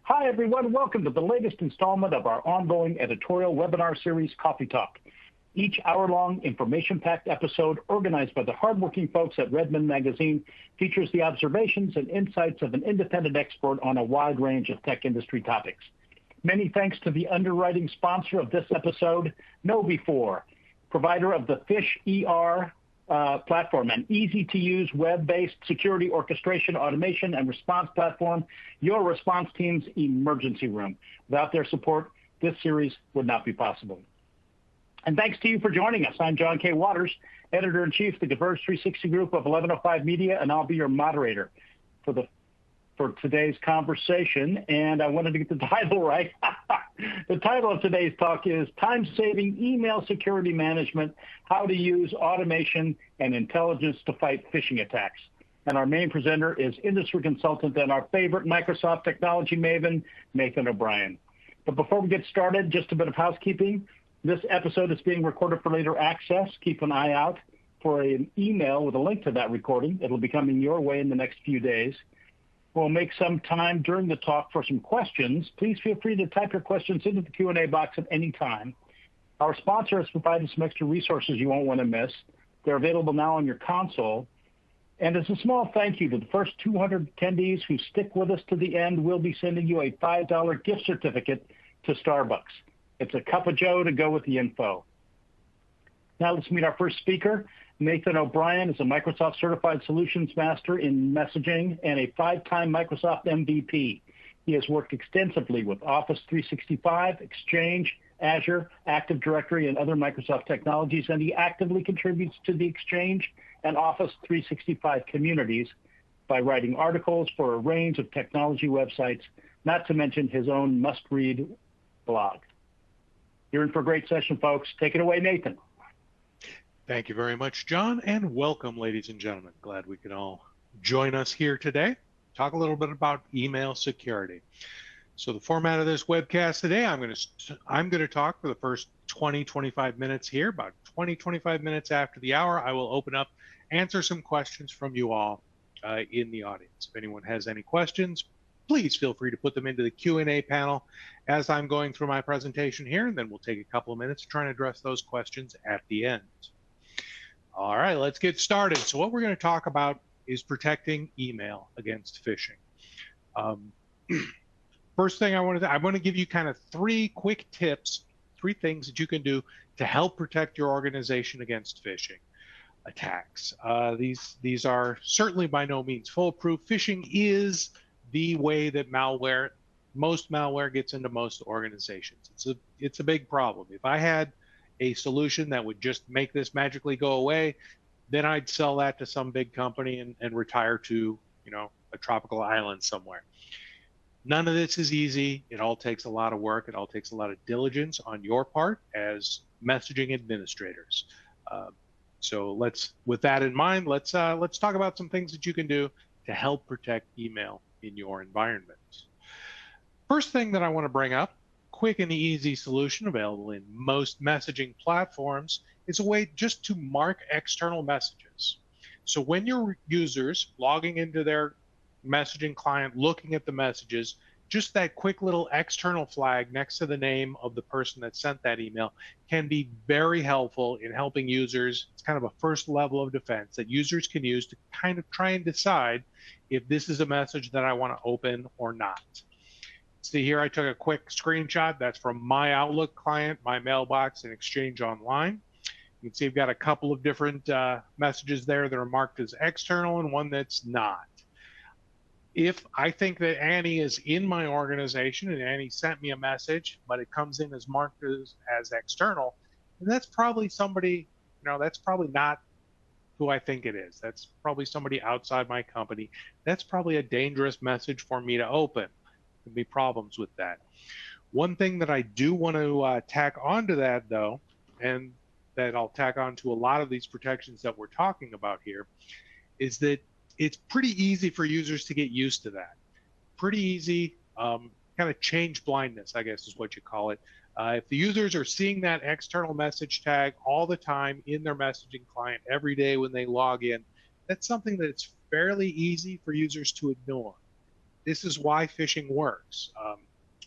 Hi, everyone. Welcome to the latest installment of our ongoing editorial webinar series, Coffee Talk. Each hour-long, information-packed episode organized by the hardworking folks at Redmond Magazine features the observations and insights of an independent expert on a wide range of tech industry topics. Many thanks to the underwriting sponsor of this episode, KnowBe4, provider of the PhishER platform, an easy-to-use web-based security orchestration, automation, and response platform, your response team's emergency room. Without their support, this series would not be possible. And thanks to you for joining us. I'm John K. Waters, Editor-in-Chief of the Diverge 360 Group of 1105 Media, and I'll be your moderator for today's conversation. And I wanted to get the title right. The title of today's talk is Time-Saving Email Security Management, How to Use Automation and Intelligence to Fight Phishing Attacks. And our main presenter is industry consultant and our favorite Microsoft technology maven, Nathan O'Brien. But before we get started, just a bit of housekeeping. This episode is being recorded for later access. Keep an eye out for an email with a link to that recording. It'll be coming your way in the next few days. We'll make some time during the talk for some questions. Please feel free to type your questions into the Q&A box at any time. Our sponsor has provided some extra resources you won't want to miss. They're available now on your console. And as a small thank you to the first 200 attendees who stick with us to the end, we'll be sending you a $5 gift certificate to Starbucks. It's a cup of joe to go with the info. Now let's meet our first speaker. Nathan O'Brien is a Microsoft Certified Solutions Master in Messaging and a 5-time Microsoft MVP. He has worked extensively with Office 365, Exchange, Azure, Active Directory, and other Microsoft technologies, and he actively contributes to the Exchange and Office 365 communities by writing articles for a range of technology websites, not to mention his own must-read blog. You're in for a great session, folks. Take it away, Nathan. Thank you very much, John, and welcome, ladies and gentlemen. Glad we can all join us here today. Talk a little bit about email security. So the format of this webcast today, I'm going to talk for the first 20-25 minutes here. About 20-25 minutes after the hour, I will open up, answer some questions from you all in the audience. If anyone has any questions, please feel free to put them into the Q&A panel as I'm going through my presentation here, and then we'll take a couple of minutes to try and address those questions at the end. All right, let's get started. So what we're going to talk about is protecting email against phishing. First thing I want to give you kind of 3 quick tips, 3 things that you can do to help protect your organization against phishing attacks. These are certainly by no means foolproof. Phishing is the way that most malware gets into most organizations. It's a big problem. If I had a solution that would just make this magically go away, then I'd sell that to some big company and retire to, a tropical island somewhere. None of this is easy. It all takes a lot of work. It all takes a lot of diligence on your part as messaging administrators. So with that in mind, let's talk about some things that you can do to help protect email in your environment. First thing that I want to bring up, quick and easy solution available in most messaging platforms, is a way just to mark external messages. So when your users logging into their messaging client, looking at the messages, just that quick little external flag next to the name of the person that sent that email can be very helpful in helping users. It's kind of a first level of defense that users can use to kind of try and decide if this is a message that I want to open or not. See here, I took a quick screenshot. That's from my Outlook client, my mailbox, and Exchange Online. You can see I've got a couple of different messages there that are marked as external and one that's not. If I think that Annie is in my organization and Annie sent me a message, but it comes in as marked as external, then that's probably somebody, that's probably not who I think it is. That's probably somebody outside my company. That's probably a dangerous message for me to open. There can be problems with that. One thing that I do want to tack onto that, though, and that I'll tack on to a lot of these protections that we're talking about here, is that it's pretty easy for users to get used to that. Pretty easy, kind of change blindness, I guess is what you call it. If the users are seeing that external message tag all the time in their messaging client every day when they log in, that's something that's fairly easy for users to ignore. this is why phishing works.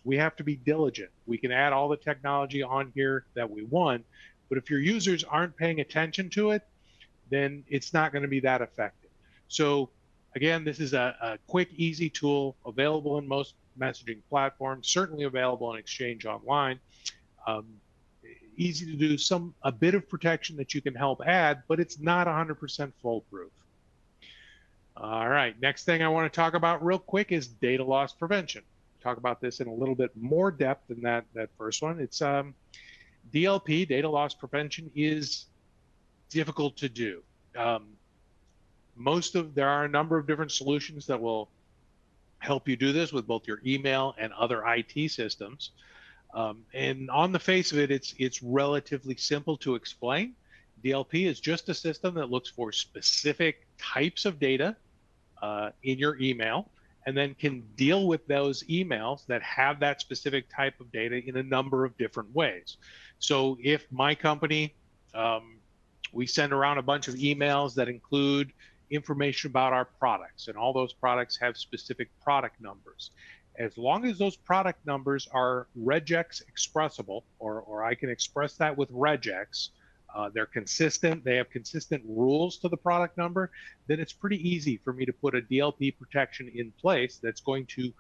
We have to be diligent. We can add all the technology on here that we want, but if your users aren't paying attention to it, then it's not going to be that effective. So again, this is a quick, easy tool available in most messaging platforms, certainly available in Exchange Online. Easy to do, a bit of protection that you can help add, but it's not 100% foolproof. All right, next thing I want to talk about real quick is data loss prevention. Talk about this in a little bit more depth than that first one. It's DLP, data loss prevention, is difficult to do. There are a number of different solutions that will help you do this with both your email and other IT systems. And on the face of it, it's relatively simple to explain. DLP is just a system that looks for specific types of data in your email, and then can deal with those emails that have that specific type of data in a number of different ways. So if my company, we send around a bunch of emails that include information about our products, and all those products have specific product numbers. As long as those product numbers are regex expressible, or I can express that with regex, they're consistent, they have consistent rules to the product number, then it's pretty easy for me to put a DLP protection in place that's going to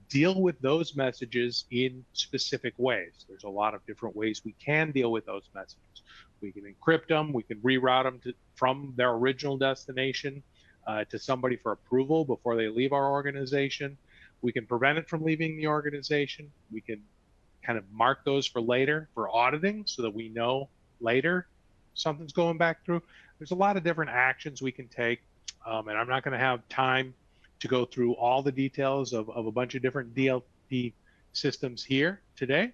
deal with those messages in specific ways. There's a lot of different ways we can deal with those messages. We can encrypt them, we can reroute them from their original destination to somebody for approval before they leave our organization. We can prevent it from leaving the organization. We can kind of mark those for later for auditing so that we know later something's going back through. There's a lot of different actions we can take, and I'm not going to have time to go through all the details of a bunch of different DLP systems here today.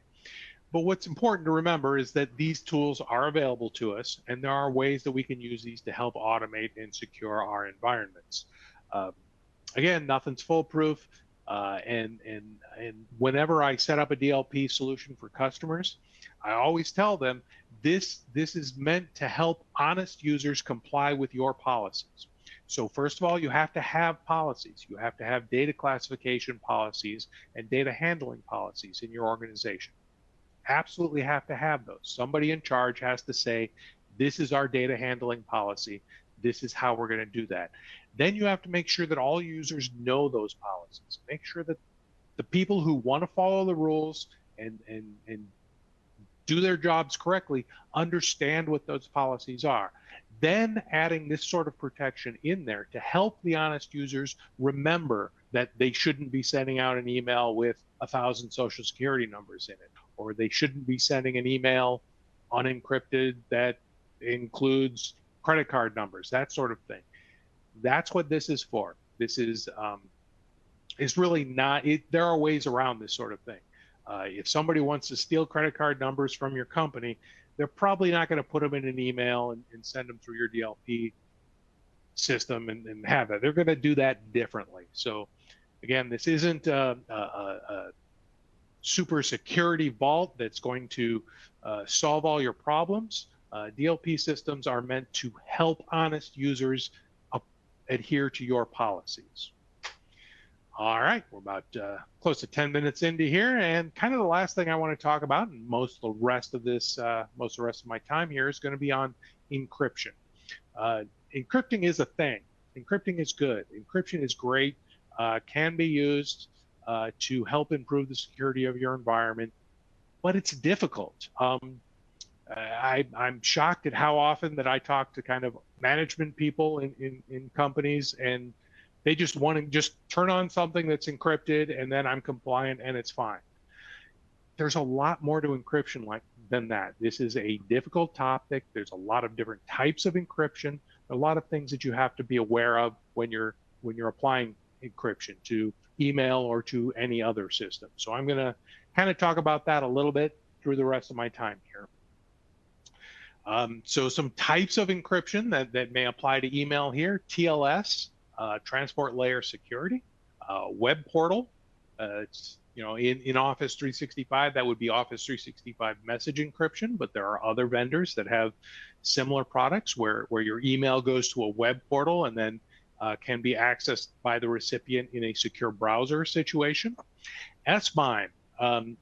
But what's important to remember is that these tools are available to us, and there are ways that we can use these to help automate and secure our environments. Again, nothing's foolproof, and whenever I set up a DLP solution for customers, I always tell them this is meant to help honest users comply with your policies. So first of all, you have to have policies. You have to have data classification policies and data handling policies in your organization. Absolutely have to have those. Somebody in charge has to say, this is our data handling policy. This is how we're going to do that. Then you have to make sure that all users know those policies. Make sure that the people who want to follow the rules and do their jobs correctly understand what those policies are. Then adding this sort of protection in there to help the honest users remember that they shouldn't be sending out an email with 1,000 social security numbers in it, or they shouldn't be sending an email unencrypted that includes credit card numbers, that sort of thing. That's what this is for. This is it's really not, there are ways around this sort of thing. If somebody wants to steal credit card numbers from your company, they're probably not going to put them in an email and send them through your DLP system and have that. They're going to do that differently. So again, this isn't a super security vault that's going to solve all your problems. DLP systems are meant to help honest users adhere to your policies. All right, we're about close to 10 minutes into here, and kind of the last thing I want to talk about, and most of the rest of my time here is going to be on encryption. Encrypting is a thing. Encrypting is good. Encryption is great. Can be used to help improve the security of your environment, but it's difficult. I'm shocked at how often that I talk to kind of management people in companies, and they just want to just turn on something that's encrypted and then I'm compliant and it's fine. There's a lot more to encryption than that. This is a difficult topic. There's a lot of different types of encryption, a lot of things that you have to be aware of when you're applying encryption to email or to any other system. So I'm going to kind of talk about that a little bit through the rest of my time here. So some types of encryption that may apply to email here: TLS, transport layer security, web portal. It's, in Office 365, that would be Office 365 message encryption, but there are other vendors that have similar products where your email goes to a web portal and then can be accessed by the recipient in a secure browser situation. S-MIME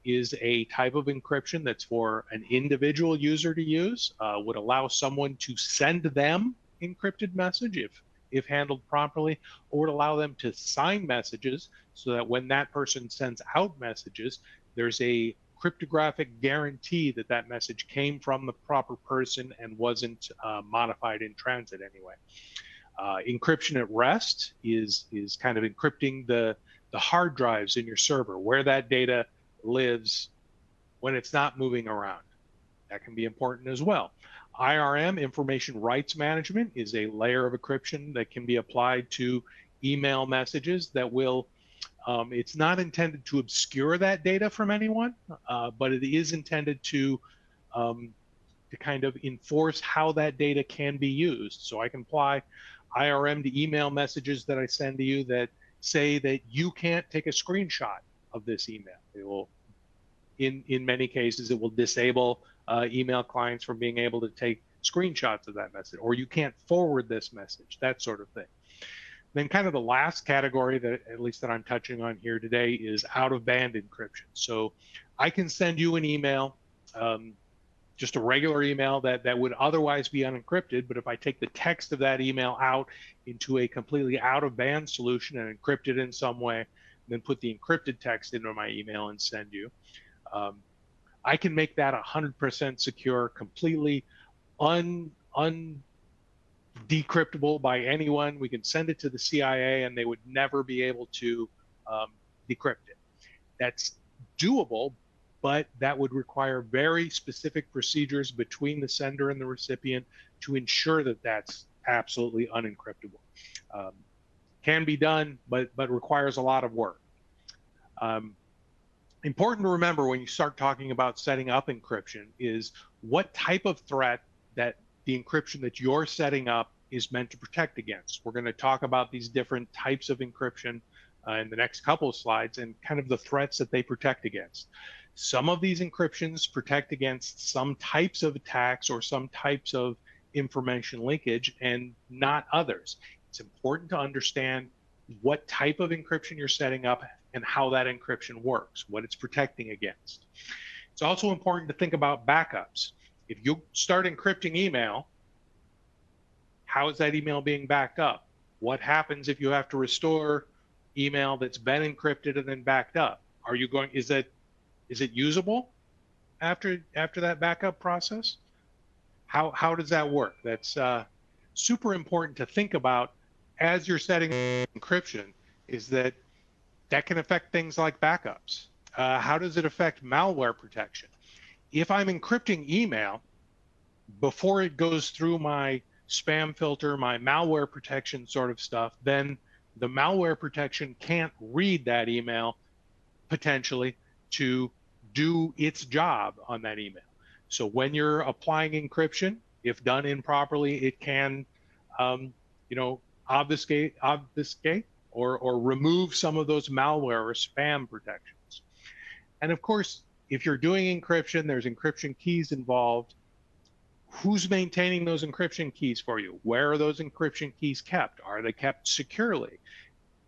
is a type of encryption that's for an individual user to use, would allow someone to send them encrypted message if handled properly, or would allow them to sign messages so that when that person sends out messages, there's a cryptographic guarantee that that message came from the proper person and wasn't modified in transit anyway. Encryption at rest is kind of encrypting the hard drives in your server, where that data lives when it's not moving around. That can be important as well. IRM, information rights management, is a layer of encryption that can be applied to email messages that will, it's not intended to obscure that data from anyone, but it is intended to kind of enforce how that data can be used. So I can apply IRM to email messages that I send to you that say that you can't take a screenshot of this email. It will, in many cases, it will disable email clients from being able to take screenshots of that message, or you can't forward this message, that sort of thing. Then kind of the last category that, at least that I'm touching on here today, is out-of-band encryption. So I can send you an email, just a regular email that would otherwise be unencrypted, but if I take the text of that email out into a completely out-of-band solution and encrypt it in some way, then put the encrypted text into my email and send you, I can make that 100% secure, completely decryptable by anyone. We can send it to the CIA and they would never be able to decrypt it. That's doable, but that would require very specific procedures between the sender and the recipient to ensure that that's absolutely unencryptable. Can be done, but requires a lot of work. Important to remember when you start talking about setting up encryption is what type of threat that the encryption that you're setting up is meant to protect against. We're going to talk about these different types of encryption in the next couple of slides and kind of the threats that they protect against. Some of these encryptions protect against some types of attacks or some types of information leakage and not others. It's important to understand what type of encryption you're setting up and how that encryption works, what it's protecting against. It's also important to think about backups. If you start encrypting email, how is that email being backed up? What happens if you have to restore email that's been encrypted and then backed up? Are you going, is it usable after that backup process? How does that work? That's super important to think about as you're setting encryption, is that can affect things like backups. How does it affect malware protection? If I'm encrypting email before it goes through my spam filter, my malware protection sort of stuff, then the malware protection can't read that email potentially to do its job on that email. So when you're applying encryption, if done improperly, it can, obfuscate or remove some of those malware or spam protections. And of course, if you're doing encryption, there's encryption keys involved. Who's maintaining those encryption keys for you? Where are those encryption keys kept? Are they kept securely?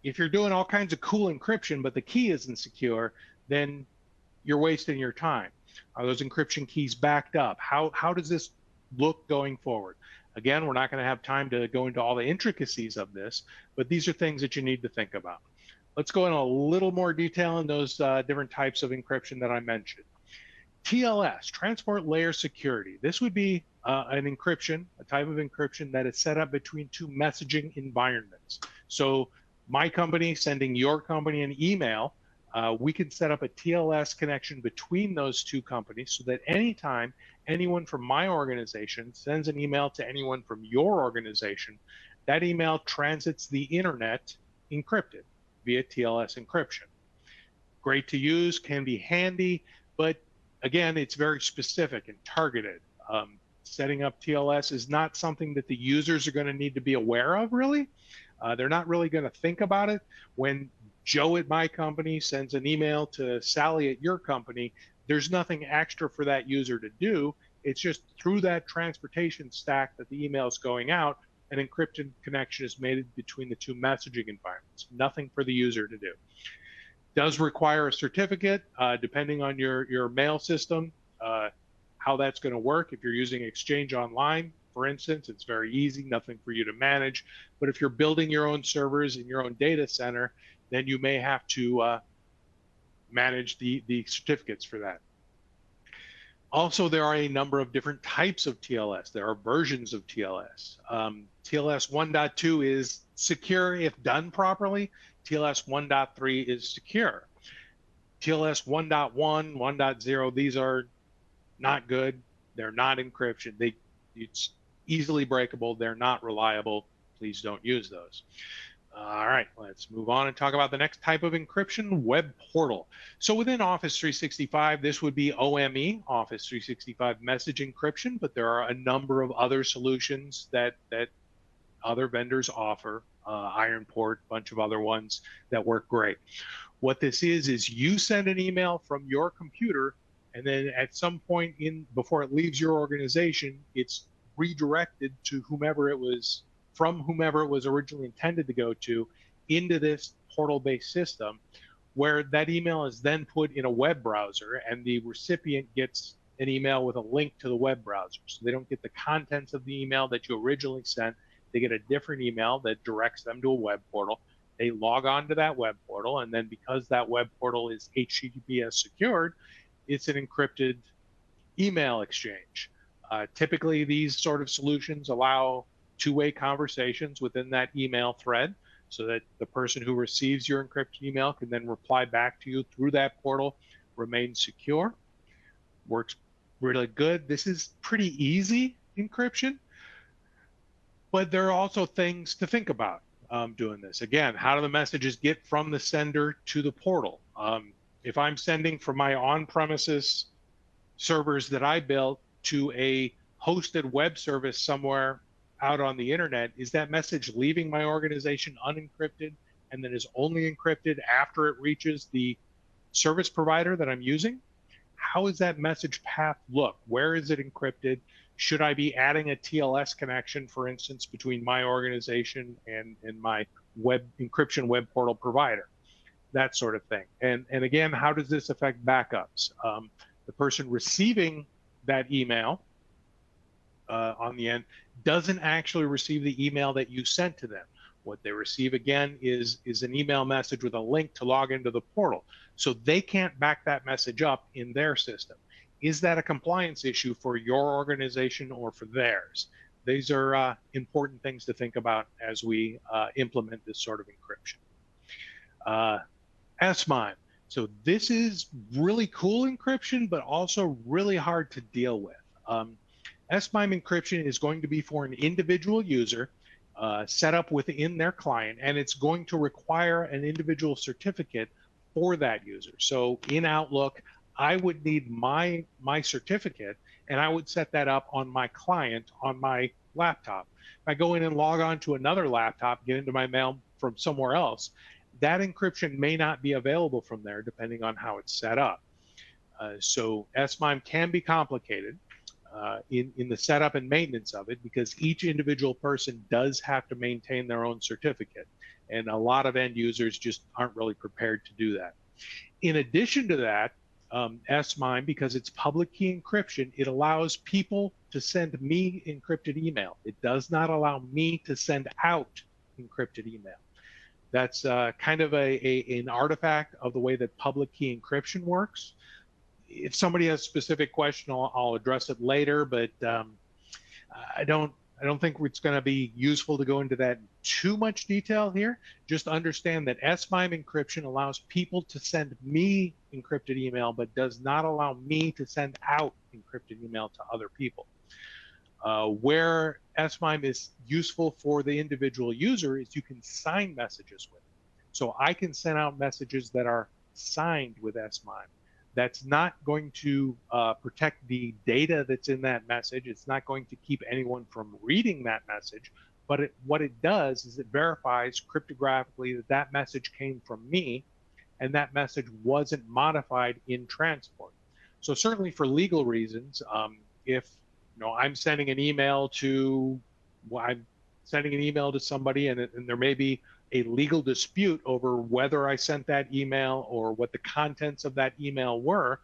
If you're doing all kinds of cool encryption, but the key isn't secure, then you're wasting your time. Are those encryption keys backed up? How does this look going forward? Again, we're not going to have time to go into all the intricacies of this, but these are things that you need to think about. Let's go in a little more detail in those different types of encryption that I mentioned. TLS, Transport Layer Security. This would be an encryption, a type of encryption that is set up between two messaging environments. So my company sending your company an email, we can set up a TLS connection between those two companies so that anytime anyone from my organization sends an email to anyone from your organization, that email transits the internet encrypted via TLS encryption. Great to use, can be handy, but again, it's very specific and targeted. Setting up TLS is not something that the users are going to need to be aware of, really. They're not really going to think about it. When Joe at my company sends an email to Sally at your company, there's nothing extra for that user to do. It's just through that transportation stack that the email is going out, an encrypted connection is made between the two messaging environments. Nothing for the user to do. Does require a certificate, depending on your mail system, how that's going to work. If you're using Exchange Online, for instance, it's very easy, nothing for you to manage. But if you're building your own servers in your own data center, then you may have to manage the certificates for that. Also, there are a number of different types of TLS. There are versions of TLS. TLS 1.2 is secure if done properly. TLS 1.3 is secure. TLS 1.1, 1.0, these are not good. They're not encryption. It's easily breakable. They're not reliable. Please don't use those. All right, let's move on and talk about the next type of encryption, web portal. So within Office 365, this would be OME, Office 365 message encryption, but there are a number of other solutions that other vendors offer, Ironport, a bunch of other ones that work great. What this is you send an email from your computer, and then at some point before it leaves your organization, it's redirected to whomever it was originally intended to go to, into this portal-based system, where that email is then put in a web browser, and the recipient gets an email with a link to the web browser. So they don't get the contents of the email that you originally sent. They get a different email that directs them to a web portal. They log on to that web portal, and then because that web portal is HTTPS secured, it's an encrypted email exchange. Typically, these sort of solutions allow two-way conversations within that email thread, so that the person who receives your encrypted email can then reply back to you through that portal, remain secure. Works really good. This is pretty easy encryption, but there are also things to think about doing this. Again, how do the messages get from the sender to the portal? If I'm sending from my on-premises servers that I built to a hosted web service somewhere out on the internet, is that message leaving my organization unencrypted and then is only encrypted after it reaches the service provider that I'm using? How does that message path look? Where is it encrypted? Should I be adding a TLS connection, for instance, between my organization and my encryption web portal provider? That sort of thing. And again, how does this affect backups? The person receiving that email on the end doesn't actually receive the email that you sent to them. What they receive, again, is an email message with a link to log into the portal. So they can't back that message up in their system. Is that a compliance issue for your organization or for theirs? These are important things to think about as we implement this sort of encryption. S-MIME. So this is really cool encryption, but also really hard to deal with. S-MIME encryption is going to be for an individual user set up within their client, and it's going to require an individual certificate for that user. So in Outlook, I would need my certificate, and I would set that up on my client on my laptop. If I go in and log on to another laptop, get into my mail from somewhere else, that encryption may not be available from there depending on how it's set up. So S-MIME can be complicated in the setup and maintenance of it, because each individual person does have to maintain their own certificate, and a lot of end users just aren't really prepared to do that. In addition to that, S-MIME, because it's public key encryption, it allows people to send me encrypted email. It does not allow me to send out encrypted email. That's kind of an artifact of the way that public key encryption works. If somebody has a specific question, I'll address it later, but I don't think it's going to be useful to go into that in too much detail here. Just understand that S-MIME encryption allows people to send me encrypted email, but does not allow me to send out encrypted email to other people. Where S-MIME is useful for the individual user is you can sign messages with it. So I can send out messages that are signed with S-MIME. That's not going to protect the data that's in that message. It's not going to keep anyone from reading that message. But what it does is it verifies cryptographically that that message came from me, and that message wasn't modified in transport. So certainly for legal reasons, if I'm sending an email to, I'm sending an email to somebody and there may be a legal dispute over whether I sent that email or what the contents of that email were,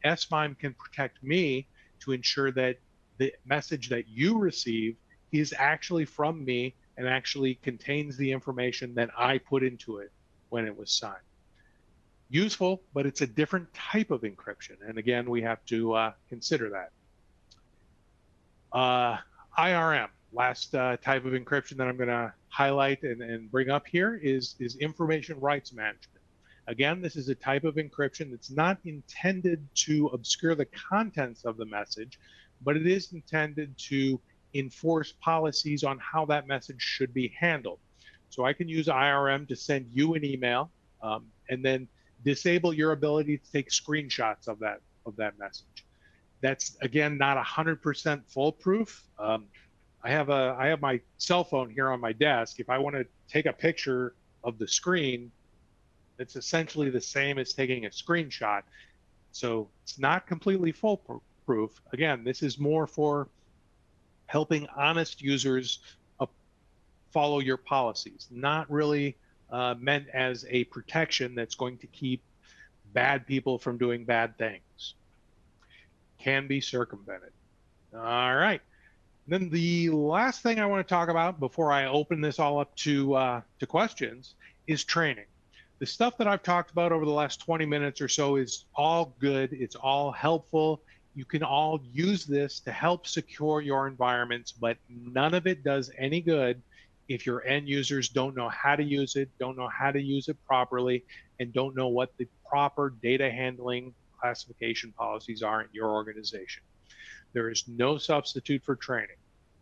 S-MIME can protect me to ensure that the message that you receive is actually from me and actually contains the information that I put into it when it was signed. Useful, but it's a different type of encryption. And again, we have to consider that. IRM, last type of encryption that I'm going to highlight and bring up here is information rights management. Again, this is a type of encryption that's not intended to obscure the contents of the message, but it is intended to enforce policies on how that message should be handled. So I can use IRM to send you an email and then disable your ability to take screenshots of that message. That's, again, not 100% foolproof. I have my cell phone here on my desk. If I want to take a picture of the screen, it's essentially the same as taking a screenshot. So it's not completely foolproof. Again, this is more for helping honest users follow your policies, not really meant as a protection that's going to keep bad people from doing bad things. Can be circumvented. All right. Then the last thing I want to talk about before I open this all up to questions is training. The stuff that I've talked about over the last 20 minutes or so is all good. It's all helpful. You can all use this to help secure your environments, but none of it does any good if your end users don't know how to use it, don't know how to use it properly, and don't know what the proper data handling classification policies are in your organization. There is no substitute for training.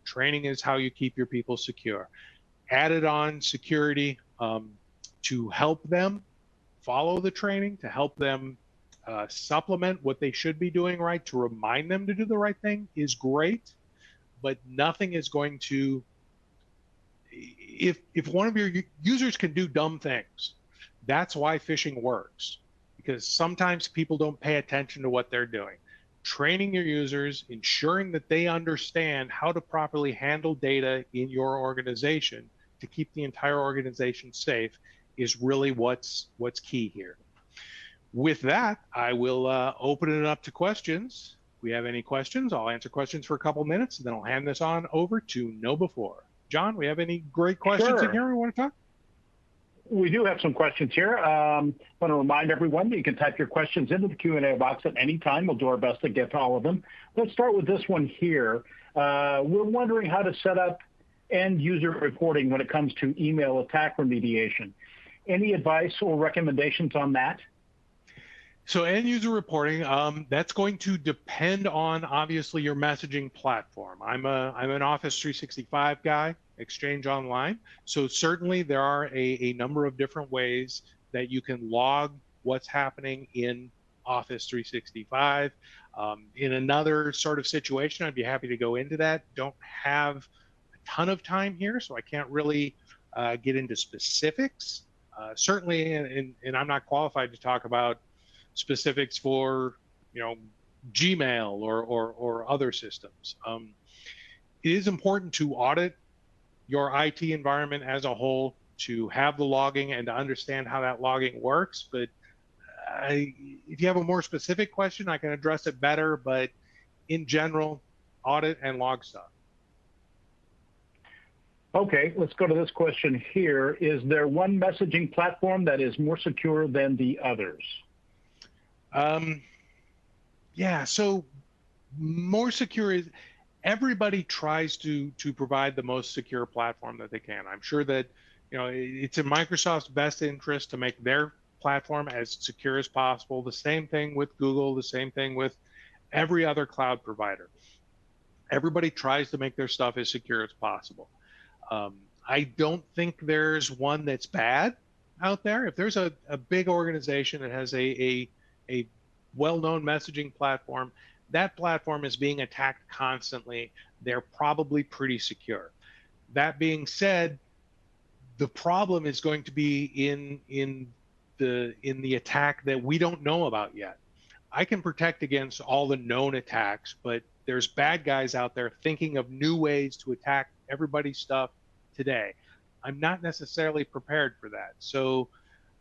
Training is how you keep your people secure. Added on security to help them follow the training, to help them supplement what they should be doing right, to remind them to do the right thing is great, but nothing is going to, if one of your users can do dumb things, that's why phishing works, because sometimes people don't pay attention to what they're doing. Training your users, ensuring that they understand how to properly handle data in your organization to keep the entire organization safe is really what's key here. With that, I will open it up to questions. If we have any questions, I'll answer questions for a couple minutes, and then I'll hand this on over to Know Before. John, we have any great questions in here we want to talk? We do have some questions here. I want to remind everyone that you can type your questions into the Q&A box at any time. We'll do our best to get to all of them. Let's start with this one here. We're wondering how to set up end user reporting when it comes to email attack remediation. Any advice or recommendations on that? So end user reporting, that's going to depend on obviously your messaging platform. I'm an Office 365 guy, Exchange Online. So certainly there are a number of different ways that you can log what's happening in Office 365. In another sort of situation, I'd be happy to go into that. Don't have a ton of time here, so I can't really get into specifics. Certainly, and I'm not qualified to talk about specifics for, Gmail or other systems. It is important to audit your IT environment as a whole, to have the logging and to understand how that logging works. But if you have a more specific question, I can address it better. But in general, audit and log stuff. Okay, let's go to this question here. Is there one messaging platform that is more secure than the others? Yeah, so more secure is, everybody tries to provide the most secure platform that they can. I'm sure that, it's in Microsoft's best interest to make their platform as secure as possible. The same thing with Google, the same thing with every other cloud provider. Everybody tries to make their stuff as secure as possible. I don't think there's one that's bad out there. If there's a big organization that has a well-known messaging platform, that platform is being attacked constantly, they're probably pretty secure. That being said, the problem is going to be in the attack that we don't know about yet. I can protect against all the known attacks, but there's bad guys out there thinking of new ways to attack everybody's stuff today. I'm not necessarily prepared for that. So,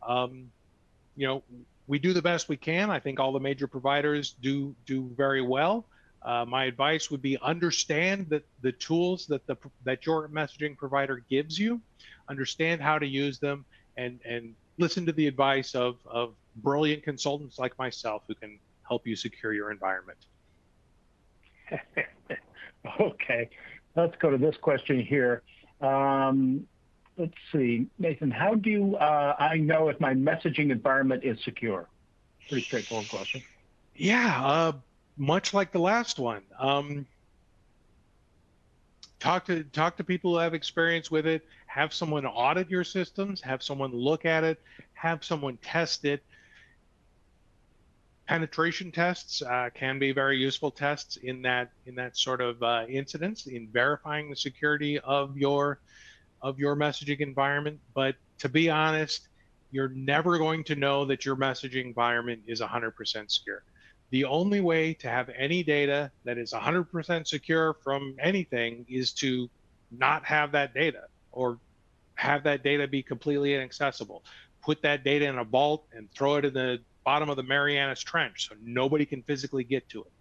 you know, we do the best we can. I think all the major providers do very well. My advice would be understand that the tools that your messaging provider gives you, understand how to use them, and listen to the advice of brilliant consultants like myself who can help you secure your environment. Okay, let's go to this question here. Let's see, Nathan, how do I know if my messaging environment is secure? Pretty straightforward question. Yeah, much like the last one. Talk to people who have experience with it. Have someone audit your systems. Have someone look at it. Have someone test it. Penetration tests can be very useful tests in that sort of incidents in verifying the security of your messaging environment. But to be honest, you're never going to know that your messaging environment is 100% secure. The only way to have any data that is 100% secure from anything is to not have that data, or have that data be completely inaccessible. Put that data in a vault and throw it in the bottom of the Marianas Trench so nobody can physically get to it.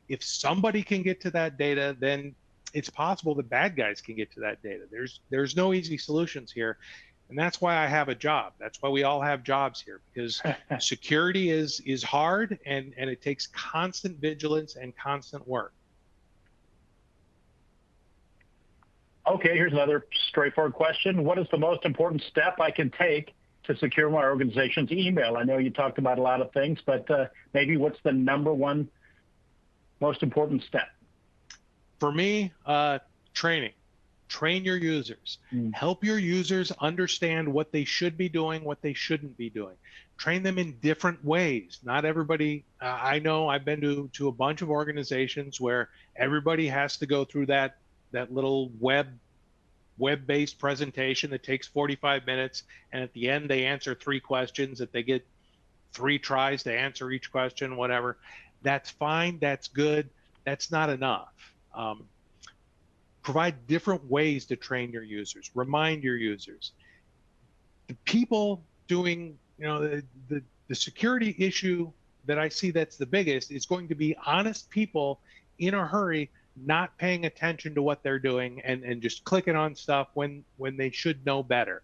If somebody can get to that data, then it's possible that bad guys can get to that data. There's no easy solutions here. And that's why I have a job. That's why we all have jobs here, because security is hard, and it takes constant vigilance and constant work. Okay, here's another straightforward question. What is the most important step I can take to secure my organization's email? I know you talked about a lot of things, but maybe what's the number one most important step? For me, training. Train your users. Help your users understand what they should be doing, what they shouldn't be doing. Train them in different ways. Not everybody, I know I've been to a bunch of organizations where everybody has to go through that little web-based presentation that takes 45 minutes, and at the end they answer 3 questions, that they get 3 tries to answer each question, whatever. That's fine, that's good, that's not enough. Provide different ways to train your users. Remind your users. The people doing, the security issue that I see that's the biggest is going to be honest people in a hurry, not paying attention to what they're doing and just clicking on stuff when they should know better.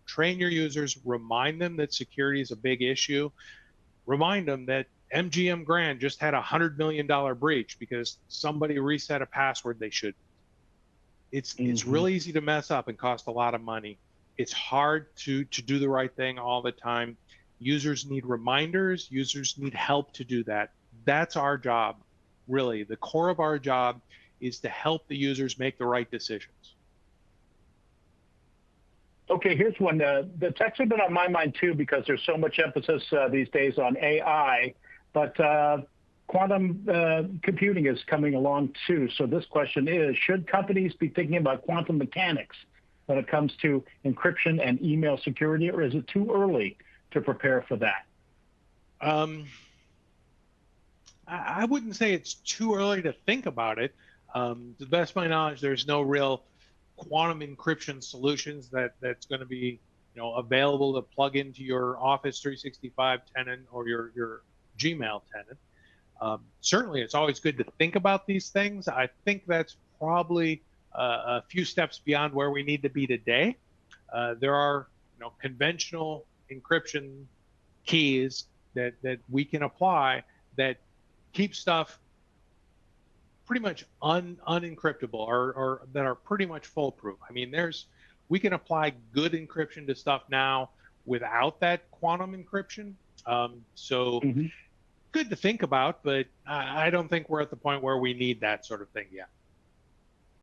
Train your users. Remind them that security is a big issue. Remind them that MGM Grand just had a $100 million breach because somebody reset a password they shouldn't. It's real easy to mess up and cost a lot of money. It's hard to do the right thing all the time. Users need reminders. Users need help to do that. That's our job, really. The core of our job is to help the users make the right decisions. Okay, here's one. The texts have been on my mind too, because there's so much emphasis these days on AI, but quantum computing is coming along too. So this question is, should companies be thinking about quantum mechanics when it comes to encryption and email security, or is it too early to prepare for that? I wouldn't say it's too early to think about it. To the best of my knowledge, there's no real quantum encryption solutions that's going to be available to plug into your Office 365 tenant or your Gmail tenant. Certainly, it's always good to think about these things. I think that's probably a few steps beyond where we need to be today. There are conventional encryption keys that we can apply that keep stuff pretty much unencryptable or that are pretty much foolproof. I mean, we can apply good encryption to stuff now without that quantum encryption. Good to think about, but I don't think we're at the point where we need that sort of thing yet.